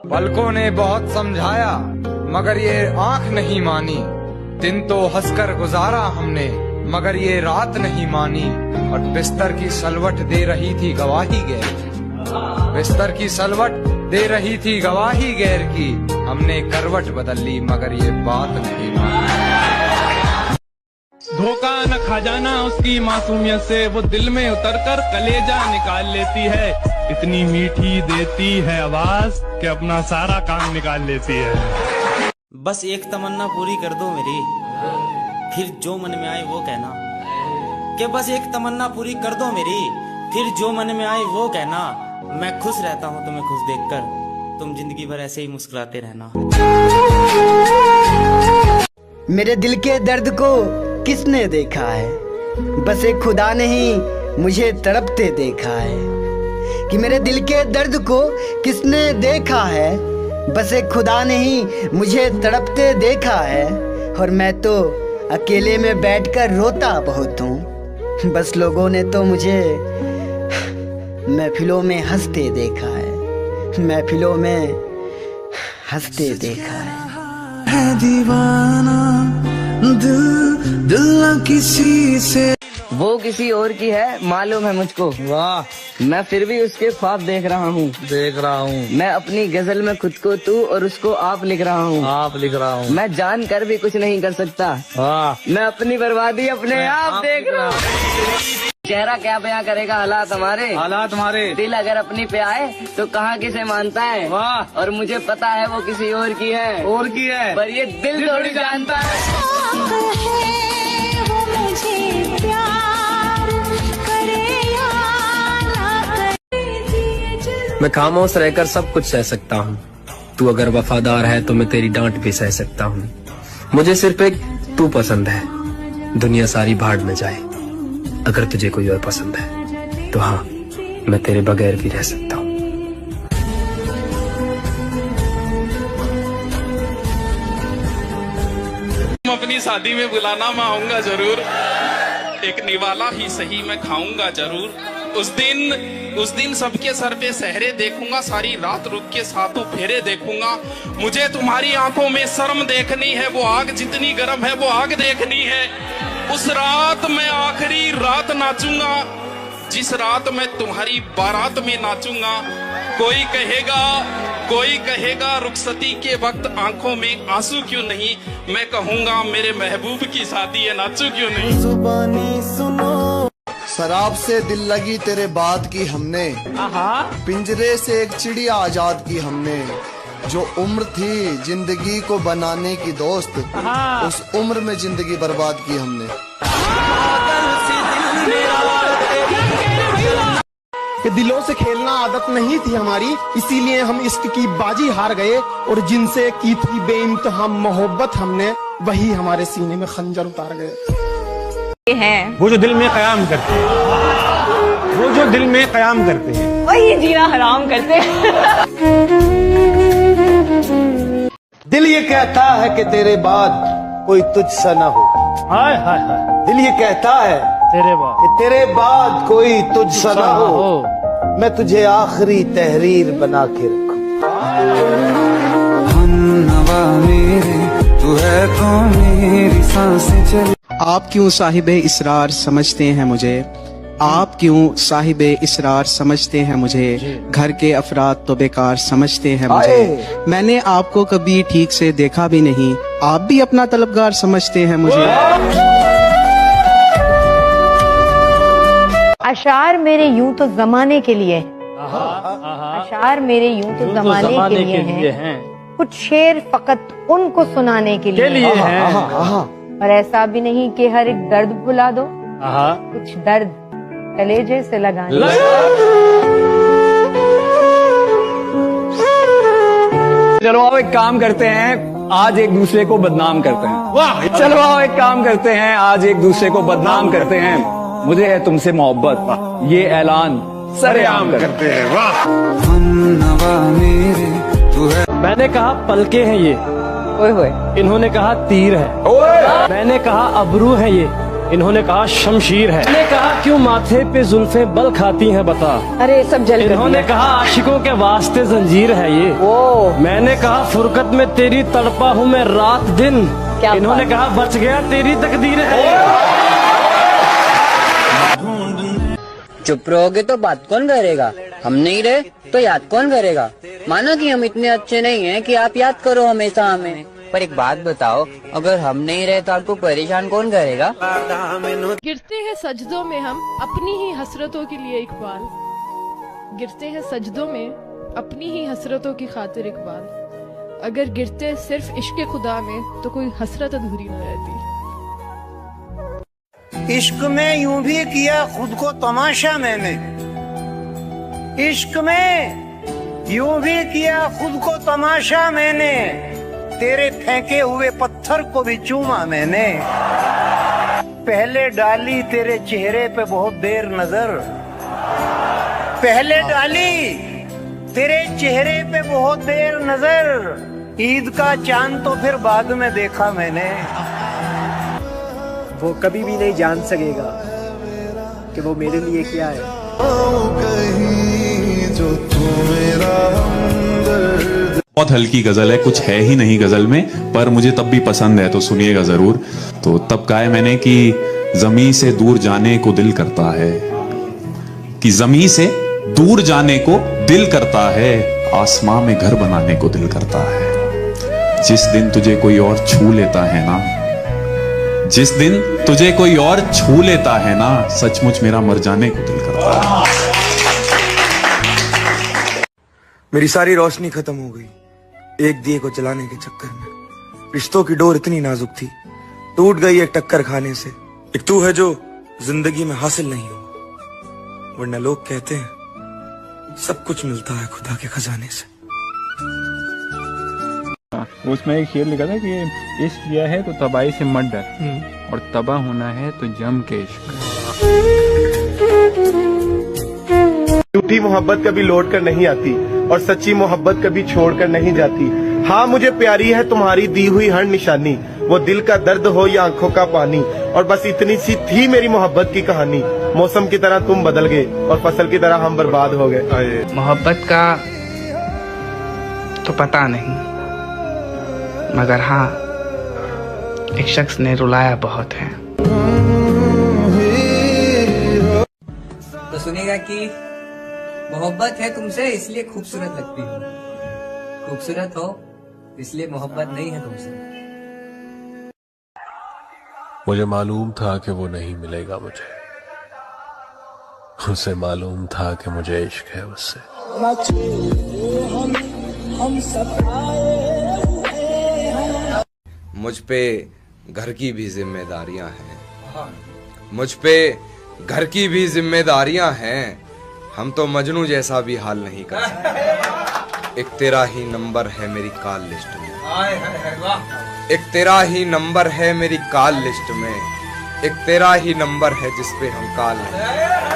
पलकों ने बहुत समझाया मगर ये आंख नहीं मानी। दिन तो हंसकर गुजारा हमने मगर ये रात नहीं मानी। और बिस्तर की सलवट दे रही थी गवाही गैर की। बिस्तर की सलवट दे रही थी गवाही गैर की। हमने करवट बदल ली मगर ये बात नहीं मानी। धोखा न खजाना उसकी मासूमियत से, वो दिल में उतरकर कलेजा निकाल लेती है। इतनी मीठी देती है आवाज कि अपना सारा काम निकाल लेती है। बस एक तमन्ना पूरी कर दो मेरी, फिर जो मन में आए वो कहना। कि बस एक तमन्ना पूरी कर दो मेरी, फिर जो मन में आए वो कहना। मैं खुश रहता हूँ तुम्हें खुश देखकर, तुम जिंदगी भर ऐसे ही मुस्कुराते रहना। मेरे दिल के दर्द को किसने देखा है, बस एक खुदा ने ही मुझे तड़पते देखा है। कि मेरे दिल के दर्द को किसने देखा है, बस एक खुदा ने ही मुझे तड़पते देखा है। और मैं तो अकेले में बैठकर रोता बहुत हूँ, बस लोगों ने तो मुझे महफिलों में हंसते देखा है। महफिलों में हंसते देखा है। दीवाना दिल किसी से, वो किसी और की है मालूम है मुझको। वाह, मैं फिर भी उसके ख्वाब देख रहा हूँ। मैं अपनी गजल में खुद को तू और उसको आप लिख रहा हूँ। मैं जान कर भी कुछ नहीं कर सकता। वाह, मैं अपनी बर्बादी अपने आप देख रहा हूँ। चेहरा क्या बयां करेगा हालात हमारे। दिल अगर अपनी पे आए तो कहाँ किसे मानता है। वाह, और मुझे पता है वो किसी और की है, पर ये दिल थोड़ी जानता है। मैं खामोश रहकर सब कुछ सह सकता हूँ। तू अगर वफादार है तो मैं तेरी डांट भी सह सकता हूँ। मुझे सिर्फ एक तू पसंद है, दुनिया सारी भाड़ में जाए। अगर तुझे कोई और पसंद है तो हाँ, मैं तेरे बगैर भी रह सकता हूँ। अपनी शादी में बुलाना मैं आऊंगा जरूर, एक निवाला ही सही मैं खाऊंगा जरूर। उस दिन सबके सर पे सहरे देखूंगा, सारी रात रुक के सातों फेरे देखूंगा। मुझे तुम्हारी आंखों में शर्म देखनी है, वो आग जितनी गर्म है वो आग देखनी है। उस रात मैं आखिरी रात नाचूंगा, जिस रात मैं तुम्हारी बारात में नाचूंगा। कोई कहेगा रुखसती के वक्त आंखों में आंसू क्यों नहीं। मैं कहूंगा मेरे महबूब की शादी है, नाचू क्यों नहीं। जुबानी सुनो, शराब से दिल लगी तेरे बात की हमने, पिंजरे से एक चिड़िया आजाद की हमने। जो उम्र थी जिंदगी को बनाने की दोस्त, उस उम्र में जिंदगी बर्बाद की हमने। कि दिलों से खेलना आदत नहीं थी हमारी, इसीलिए हम इश्क की बाजी हार गए। और जिनसे की थी बेइंतहा मोहब्बत हमने, वही हमारे सीने में खंजर उतार गए। वो जो दिल में कयाम करते हैं, वही जीना हराम करते हैं। दिल ये कहता है कि तेरे बाद कोई तुझसा न हो। हाय हाय हाय, दिल ये कहता है तेरे बाद कोई तुझसा न हो। मैं तुझे आखिरी तहरीर बना के रखूं। हमनवा मेरे, तू है कौन मेरी सांसें चले। आप क्यों साहिबे इसरार समझते हैं मुझे, आप क्यों साहिबे इसरार समझते हैं मुझे। घर के अफराद तो बेकार समझते हैं मुझे। मैंने आपको कभी ठीक से देखा भी नहीं, आप भी अपना तलबगार समझते हैं मुझे। अशार मेरे यूं तो जमाने के लिए, अशार मेरे यूं तो जमाने के लिए हैं। कुछ शेर फकत उनको सुनाने के लिए हैं। और ऐसा भी नहीं कि हर एक दर्द भुला दो, कुछ दर्द कलेजे से लगाने। चलो आओ एक काम करते हैं, आज एक दूसरे को बदनाम करते हैं। चलो आओ एक काम करते हैं, आज एक दूसरे को बदनाम करते हैं। मुझे है तुमसे मोहब्बत, ये ऐलान सरेआम करते हैं। वाह, मैंने कहा पलके हैं ये, ओए होए। इन्होंने कहा तीर है। मैंने कहा अबरू है ये, इन्होंने कहा शमशीर है। मैंने कहा क्यों माथे पे जुल्फे बल खाती हैं बता। अरे सब जल इन्होंने कहा आशिकों के वास्ते जंजीर है ये। मैंने कहा फुरकत में तेरी तड़पा हूँ मैं रात दिन। इन्होंने कहा बच गया तेरी तकदीर है। चुप रहोगे तो बात कौन करेगा? हम नहीं रहे तो याद कौन करेगा? माना कि हम इतने अच्छे नहीं हैं कि आप याद करो हमेशा हमें, पर एक बात बताओ, अगर हम नहीं रहे तो आपको परेशान कौन करेगा? गिरते हैं सजदों में हम अपनी ही हसरतों के लिए इकबाल, गिरते हैं सजदों में अपनी ही हसरतों की खातिर इकबाल। अगर गिरते सिर्फ इश्क खुदा में तो कोई हसरत अधूरी न रहती। इश्क में यूं भी किया खुद को तमाशा मैंने, इश्क में यूं भी किया खुद को तमाशा मैंने, तेरे फेंके हुए पत्थर को भी चूमा मैंने। पहले डाली तेरे चेहरे पे बहुत देर नजर, पहले डाली तेरे चेहरे पे बहुत देर नजर, ईद का चांद तो फिर बाद में देखा मैंने। वो कभी भी नहीं जान सकेगा कि वो मेरे लिए क्या है। बहुत हल्की गजल है, कुछ है ही नहीं गजल में, पर मुझे तब भी पसंद है तो सुनिएगा जरूर। तो तब कहा है मैंने कि जमीन से दूर जाने को दिल करता है, कि जमीन से दूर जाने को दिल करता है, आसमां में घर बनाने को दिल करता है। जिस दिन तुझे कोई और छू लेता है ना, जिस दिन तुझे कोई और छू लेता है ना, सचमुच मेरा मर जाने को दिल करता है। मेरी सारी रोशनी खत्म हो गई एक दिए को जलाने के चक्कर में। रिश्तों की डोर इतनी नाजुक थी, टूट गई एक टक्कर खाने से। एक तू है जो जिंदगी में हासिल नहीं हुआ, वरना लोग कहते हैं सब कुछ मिलता है खुदा के खजाने से। उसमें एक शेर लिखा था कि इश्क किया है तो तबाही से मत डर, और तबाह होना है तो जम के इश्क। झूठी मोहब्बत कभी लौट कर नहीं आती और सच्ची मोहब्बत कभी छोड़कर नहीं जाती। हाँ मुझे प्यारी है तुम्हारी दी हुई हर निशानी, वो दिल का दर्द हो या आंखों का पानी, और बस इतनी सी थी मेरी मोहब्बत की कहानी। मौसम की तरह तुम बदल गए और फसल की तरह हम बर्बाद हो गए। मोहब्बत का तो पता नहीं, मगर हाँ एक शख्स ने रुलाया बहुत है। तो सुनेगा कि मोहब्बत है तुमसे इसलिए खूबसूरत लगती हो, खूबसूरत हो इसलिए मोहब्बत नहीं है तुमसे। मुझे मालूम था कि वो नहीं मिलेगा मुझे, उसे मालूम था कि मुझे इश्क है उससे। मुझ पे घर की भी जिम्मेदारियां हैं, मुझ पे घर की भी जिम्मेदारियां हैं, हम तो मजनू जैसा भी हाल नहीं कर सकते। एक तेरा ही नंबर है मेरी कॉल लिस्ट में, एक तेरा ही नंबर है मेरी कॉल लिस्ट में, एक तेरा ही नंबर है जिस पे हम कॉल नहीं